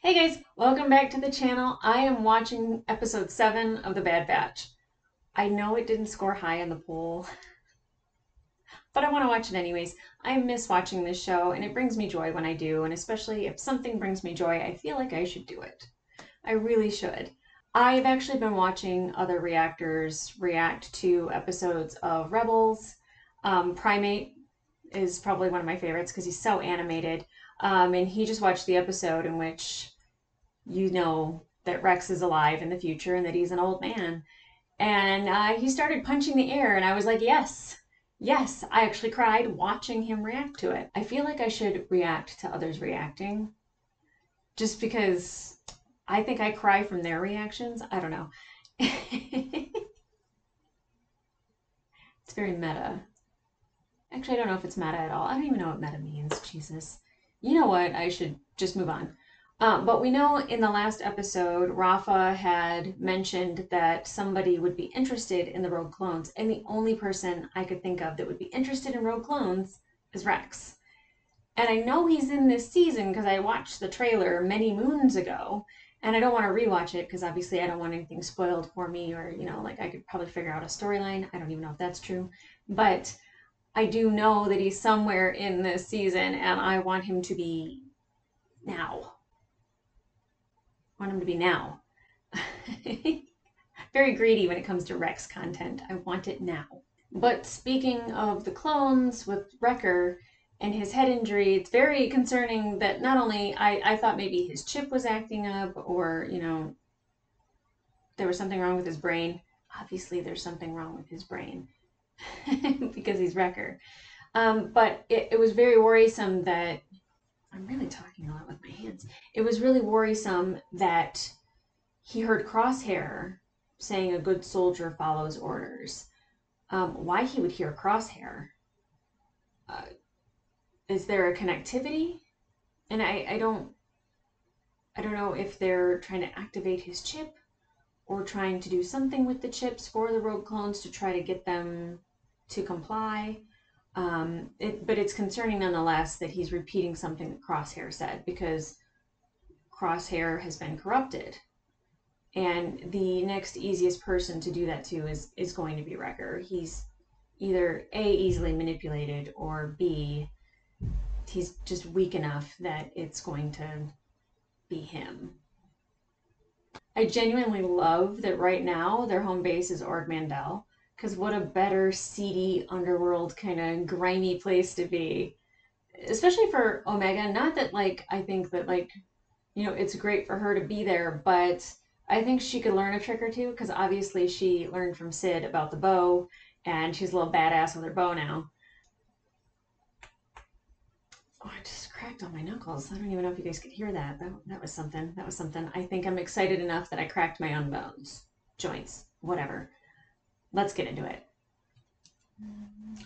Hey guys, welcome back to the channel. I am watching episode 7 of The Bad Batch. I know it didn't score high on the poll, but I want to watch it anyways. I miss watching this show and it brings me joy when I do, and especially if something brings me joy, I feel like I should do it. I really should. I've actually been watching other reactors react to episodes of Rebels. Primate is probably one of my favorites because he's so animated. And he just watched the episode in which you know that Rex is alive in the future and that he's an old man. And he started punching the air, and I was like, yes, yes. I actually cried watching him react to it. I feel like I should react to others reacting just because I think I cry from their reactions. I don't know. It's very meta. Actually, I don't know if it's meta at all. I don't even know what meta means. Jesus. You know what? I should just move on. But we know in the last episode, Rafa had mentioned that somebody would be interested in the Rogue Clones, and the only person I could think of that would be interested in Rogue Clones is Rex. And I know he's in this season because I watched the trailer many moons ago, and I don't want to rewatch it because obviously I don't want anything spoiled for me, or, like I could probably figure out a storyline. I don't even know if that's true. But I do know that he's somewhere in this season, and I want him to be now. Want him to be now. Very greedy when it comes to Rex content. I want it now. But speaking of the clones with Wrecker and his head injury, it's very concerning that not only I thought maybe his chip was acting up or, there was something wrong with his brain. Obviously, there's something wrong with his brain because he's Wrecker. But it was very worrisome that I'm really talking a lot with my hands. It was really worrisome that he heard Crosshair saying a good soldier follows orders. Why he would hear Crosshair? Uh, is there a connectivity? And I don't know if they're trying to activate his chip or trying to do something with the chips for the Rogue clones to try to get them to comply. But it's concerning nonetheless that he's repeating something that Crosshair said because Crosshair has been corrupted. And the next easiest person to do that to is going to be Wrecker. He's either A, easily manipulated, or B, he's just weak enough that it's going to be him. I genuinely love that right now their home base is Ord Mantell, because what a better seedy underworld kind of grimy place to be, especially for Omega. Not that I think that it's great for her to be there, but I think she could learn a trick or two because obviously she learned from Sid about the bow, and she's a little badass with her bow now. Oh, I just cracked all my knuckles. I don't even know if you guys could hear that. That was something. That was something. I think I'm excited enough that I cracked my own bones, joints, whatever. Let's get into it.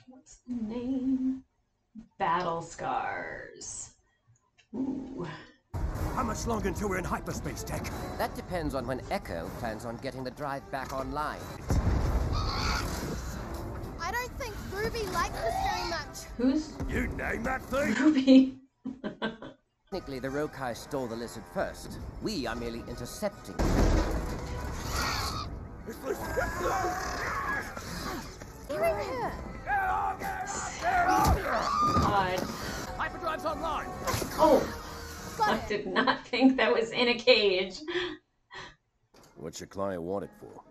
What's the name? Battle Scars. Ooh. How much longer until we're in hyperspace, Tech? That depends on when Echo plans on getting the drive back online. I don't think Ruby likes us very much. Who's? You name that thing! Ruby. Technically, the Rokai stole the lizard first. We are merely intercepting. Hearing her. God. Hyperdrive's online! Oh. Got I it. did not think that was in a cage. What's your client want it for?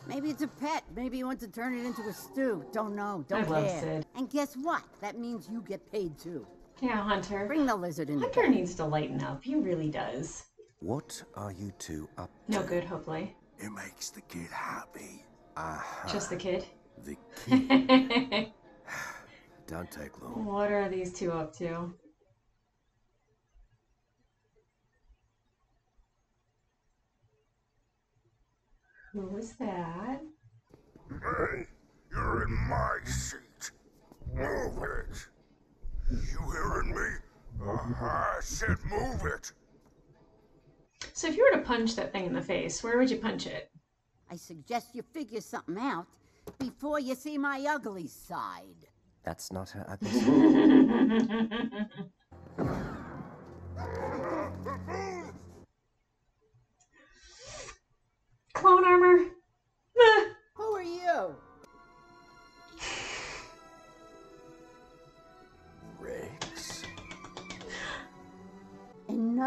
Maybe it's a pet. Maybe he wants to turn it into a stew. Don't know. Don't I care. love Sid. And guess what? That means you get paid too. Yeah, Hunter. Bring the lizard in. Hunter needs to lighten up. He really does. What are you two up to? No good, hopefully. It makes the kid happy. Just the kid. The key. Don't take long. What are these two up to? Who was that? Hey, you're in my seat. Move it. You hearing me? I said move it. So if you were to punch that thing in the face, where would you punch it? I suggest you figure something out before you see my ugly side. That's not her ugly side.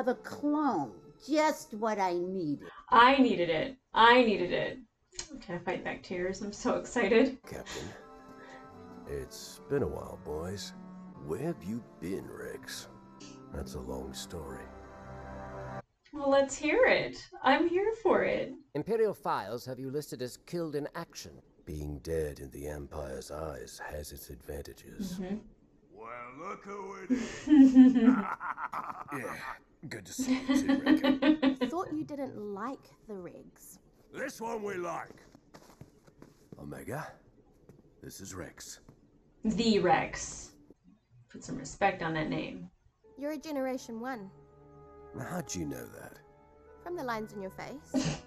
another clone. Just what I needed. I needed it. I needed it. Can I fight back tears? I'm so excited. Captain, it's been a while, boys. Where have you been, Rex? That's a long story. Well, let's hear it. I'm here for it. Imperial files have you listed as killed in action. Being dead in the Empire's eyes has its advantages. Well, look who it is. Yeah, good to see you too, Rex. Thought you didn't like the regs. This one we like. Omega, this is Rex. The Rex. Put some respect on that name. You're a Generation 1. Now, how'd you know that? From the lines in your face.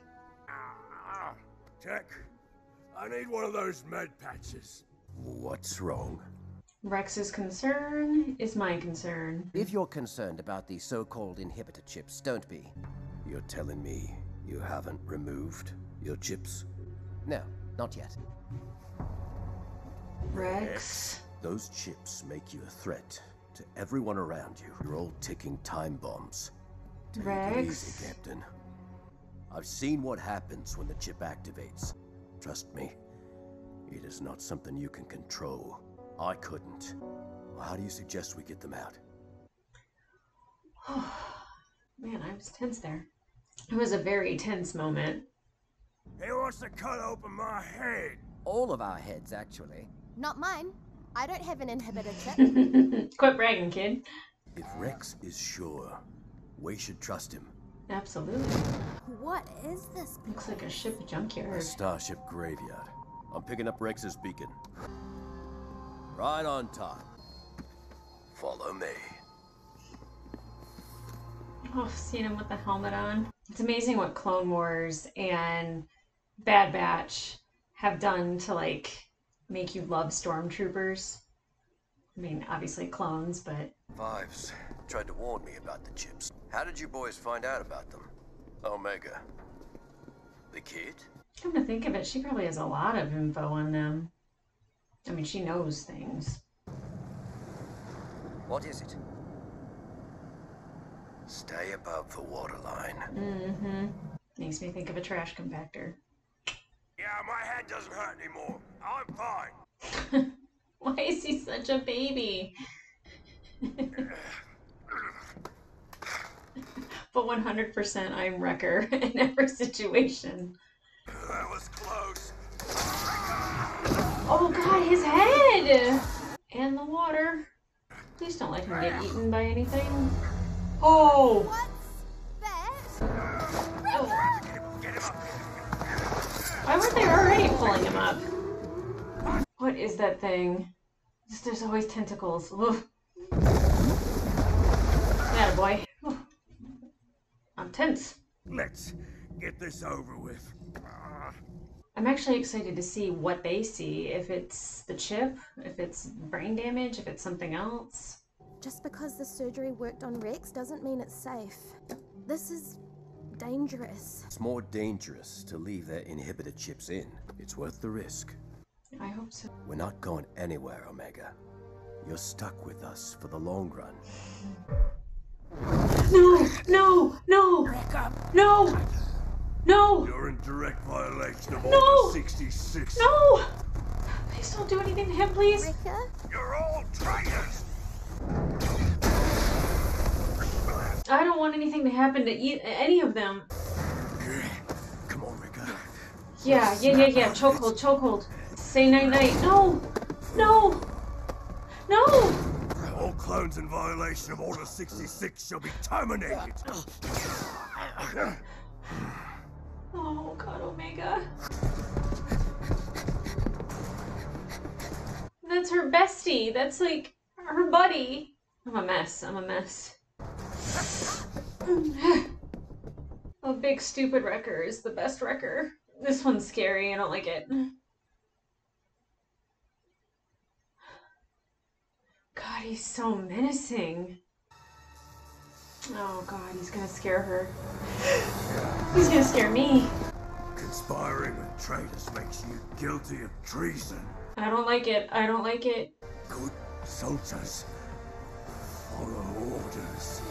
Tech, I need one of those med patches. What's wrong? Rex's concern is my concern. If you're concerned about the so-called inhibitor chips, don't be. You're telling me you haven't removed your chips? No, not yet. Rex. Those chips make you a threat to everyone around you. You're all ticking time bombs. Take it Rex. easy, Captain. I've seen what happens when the chip activates. Trust me, it is not something you can control. I couldn't. Well, how do you suggest we get them out? Man, I was tense there. It was a very tense moment. He wants to cut open my head. All of our heads, actually. Not mine. I don't have an inhibitor chip. Quit bragging, kid. If Rex is sure, we should trust him. Absolutely. What is this? Looks like a ship A junkyard. starship graveyard. I'm picking up Rex's beacon. Right on time. Follow me. Oh, seeing him with the helmet on. It's amazing what Clone Wars and Bad Batch have done to, like, make you love stormtroopers. I mean, obviously clones, but... Fives tried to warn me about the chips. How did you boys find out about them? Omega. The kid? Come to think of it, she probably has a lot of info on them. I mean, she knows things. What is it? Stay above the waterline. Mm-hmm. Makes me think of a trash compactor. Yeah, my head doesn't hurt anymore. I'm fine. Why is he such a baby? But 100% I'm Wrecker in every situation. That was close. Oh god, his head! And the water. Please don't let him get eaten by anything. Oh! What's that? Oh. Get him up. Why weren't they already pulling him up? What is that thing? There's always tentacles. Oof. Attaboy. Oof. I'm tense. Let's get this over with. I'm actually excited to see what they see. If it's the chip, if it's brain damage, if it's something else. Just because the surgery worked on Rex doesn't mean it's safe. This is dangerous. It's more dangerous to leave their inhibitor chips in. It's worth the risk. I hope so. We're not going anywhere, Omega. You're stuck with us for the long run. No! No! No! No! No! You're in direct violation of No! Order 66. No! Please don't do anything to him, please. Wrecker? You're all traitors. I don't want anything to happen to any of them. Come on, Rika. Yeah. Chokehold, chokehold. Say night-night. No! No! No! All clones in violation of Order 66 shall be terminated. Oh, God, Omega. That's her bestie. That's, like, her buddy. I'm a mess. I'm a mess. A big, stupid Wrecker is the best Wrecker. This one's scary. I don't like it. God, he's so menacing. Oh, God, he's gonna scare her. He's gonna scare me. Conspiring with traitors makes you guilty of treason. I don't like it. I don't like it. Good soldiers follow orders.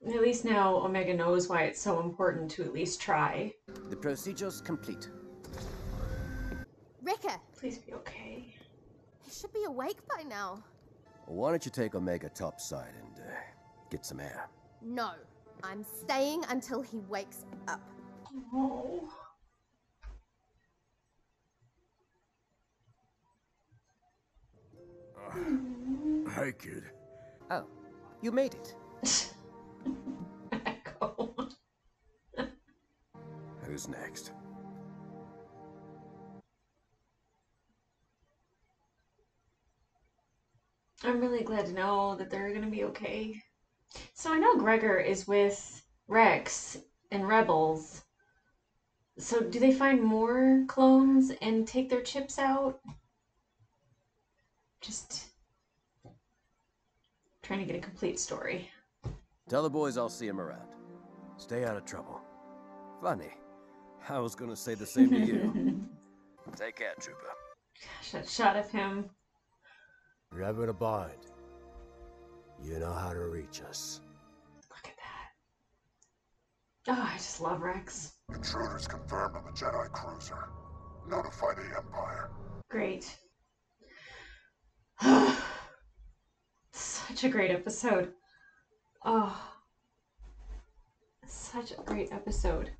At least now Omega knows why it's so important to at least try. The procedure's complete. Wrecker! Please be okay. He should be awake by now. Why don't you take Omega topside and get some air? No. I'm staying until he wakes up. Oh. Hey, kid. Oh, you made it. Echo. Who's next? I'm really glad to know that they're gonna be okay. So I know Gregor is with Rex and Rebels. So do they find more clones and take their chips out? Just trying to get a complete story. Tell the boys I'll see him around. Stay out of trouble. Funny. I was gonna say the same to you. Take care, Trooper. Gosh, that shot of him. If you're ever in a bind, you know how to reach us. Look at that. Oh, I just love Rex. Intruders confirmed on the Jedi cruiser. Notify the Empire. Great. Such a great episode. Oh, such a great episode.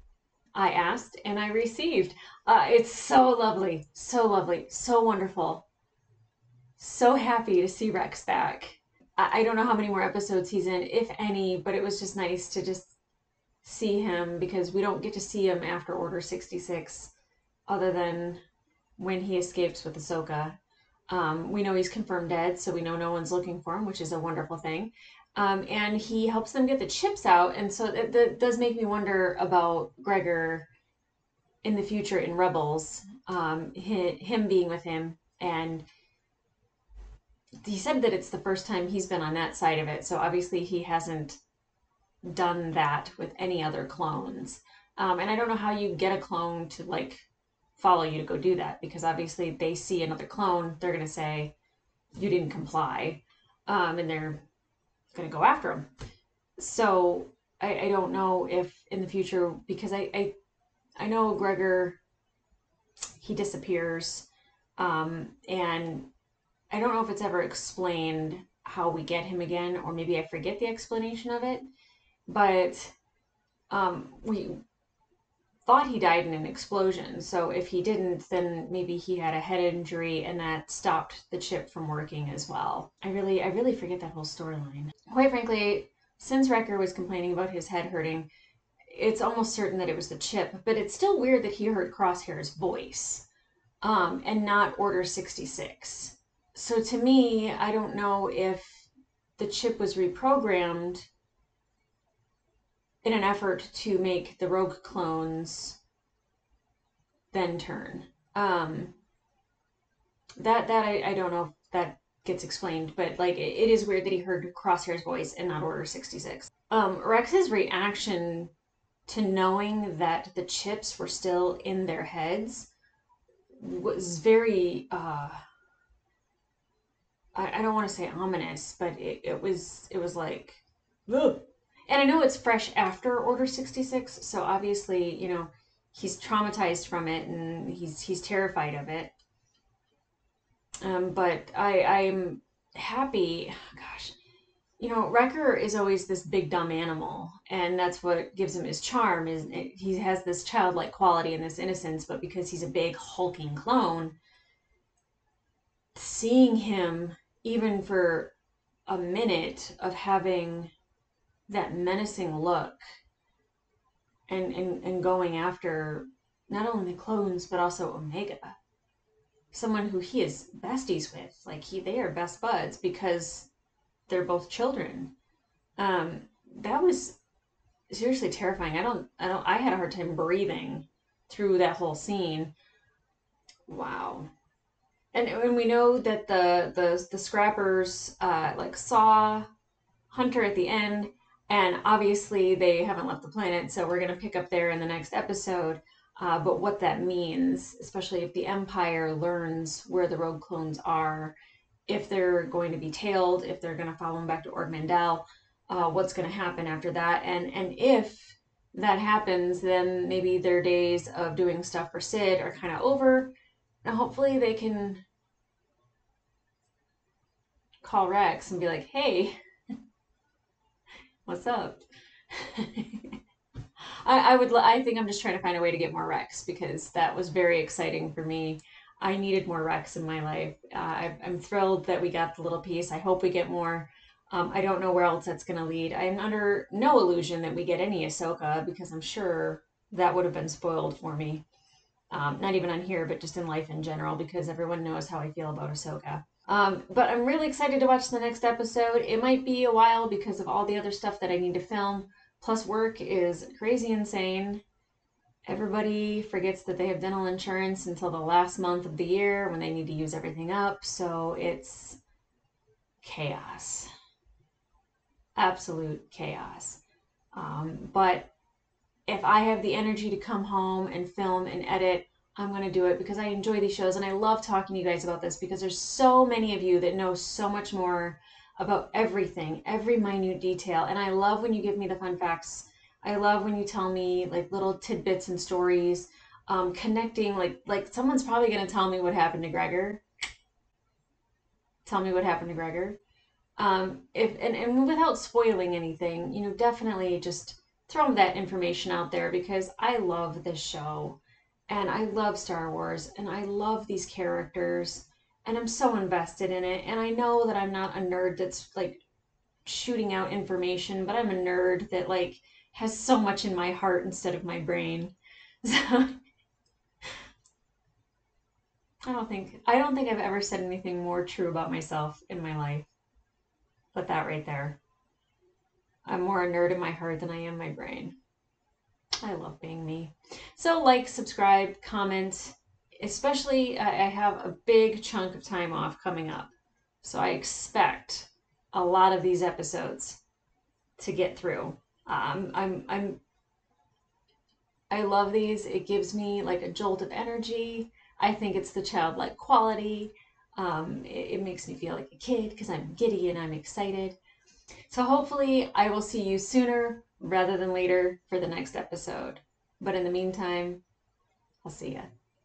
I asked and I received. It's so lovely, so wonderful. So happy to see Rex back. I don't know how many more episodes he's in, if any, but it was just nice to just see him because we don't get to see him after Order 66 other than when he escapes with Ahsoka. We know he's confirmed dead, so we know no one's looking for him, which is a wonderful thing. And he helps them get the chips out, and so that does make me wonder about Gregor in the future in Rebels, him being with him, and he said that it's the first time he's been on that side of it, so obviously he hasn't done that with any other clones. And I don't know how you get a clone to like follow you to go do that, because obviously they see another clone, they're going to say you didn't comply, and they're going to go after him. So I don't know if in the future, because I know Gregor, he disappears, and I don't know if it's ever explained how we get him again, or maybe I forget the explanation of it, but we thought he died in an explosion. So if he didn't, then maybe he had a head injury and that stopped the chip from working as well. I really forget that whole storyline. Quite frankly, since Wrecker was complaining about his head hurting, it's almost certain that it was the chip, but it's still weird that he heard Crosshair's voice, and not Order 66. So to me, I don't know if the chip was reprogrammed in an effort to make the rogue clones then turn. That I don't know if that gets explained, but like it is weird that he heard Crosshair's voice and not Order 66. Rex's reaction to knowing that the chips were still in their heads was very I don't want to say ominous, but it was like, ugh. And I know it's fresh after Order 66, so obviously, you know, he's traumatized from it and he's terrified of it. But I'm happy, gosh, you know, Wrecker is always this big dumb animal, and that's what gives him his charm, is he has this childlike quality and this innocence, but because he's a big hulking clone, seeing him even for a minute of having that menacing look and going after not only the clones but also Omega, someone who he is besties with, like they are best buds because they're both children. That was seriously terrifying. I had a hard time breathing through that whole scene. Wow. And we know that the scrappers like saw Hunter at the end, and obviously they haven't left the planet, so we're going to pick up there in the next episode. But what that means, especially if the Empire learns where the rogue clones are, if they're going to be tailed, if they're going to follow them back to Ord Mantell, what's going to happen after that. And if that happens, then maybe their days of doing stuff for Sid are kind of over. And hopefully they can call Rex and be like, hey, what's up? I think I'm just trying to find a way to get more Rex, because that was very exciting for me. I needed more Rex in my life. I'm thrilled that we got the little piece. I hope we get more. I don't know where else that's going to lead. I'm under no illusion that we get any Ahsoka, because I'm sure that would have been spoiled for me. Not even on here, but just in life in general, because everyone knows how I feel about Ahsoka. But I'm really excited to watch the next episode. It might be a while because of all the other stuff that I need to film. Plus, work is crazy insane. Everybody forgets that they have dental insurance until the last month of the year when they need to use everything up. So it's chaos. Absolute chaos. But if I have the energy to come home and film and edit, I'm going to do it, because I enjoy these shows and I love talking to you guys about this, because there's so many of you that know so much more about everything, every minute detail. And I love when you give me the fun facts. I love when you tell me like little tidbits and stories, connecting, like someone's probably going to tell me what happened to Gregor. Tell me what happened to Gregor. And without spoiling anything, definitely just throw that information out there, because I love this show and I love Star Wars and I love these characters and I'm so invested in it. And I know that I'm not a nerd that's like shooting out information, but I'm a nerd that like has so much in my heart instead of my brain. So I don't think I've ever said anything more true about myself in my life. But that right there. I'm more a nerd in my heart than I am my brain. I love being me. So like, subscribe, comment, especially I have a big chunk of time off coming up. So I expect a lot of these episodes to get through. I love these. It gives me like a jolt of energy. I think it's the childlike quality. It makes me feel like a kid because I'm giddy and I'm excited. So hopefully I will see you sooner rather than later for the next episode. But in the meantime, I'll see ya.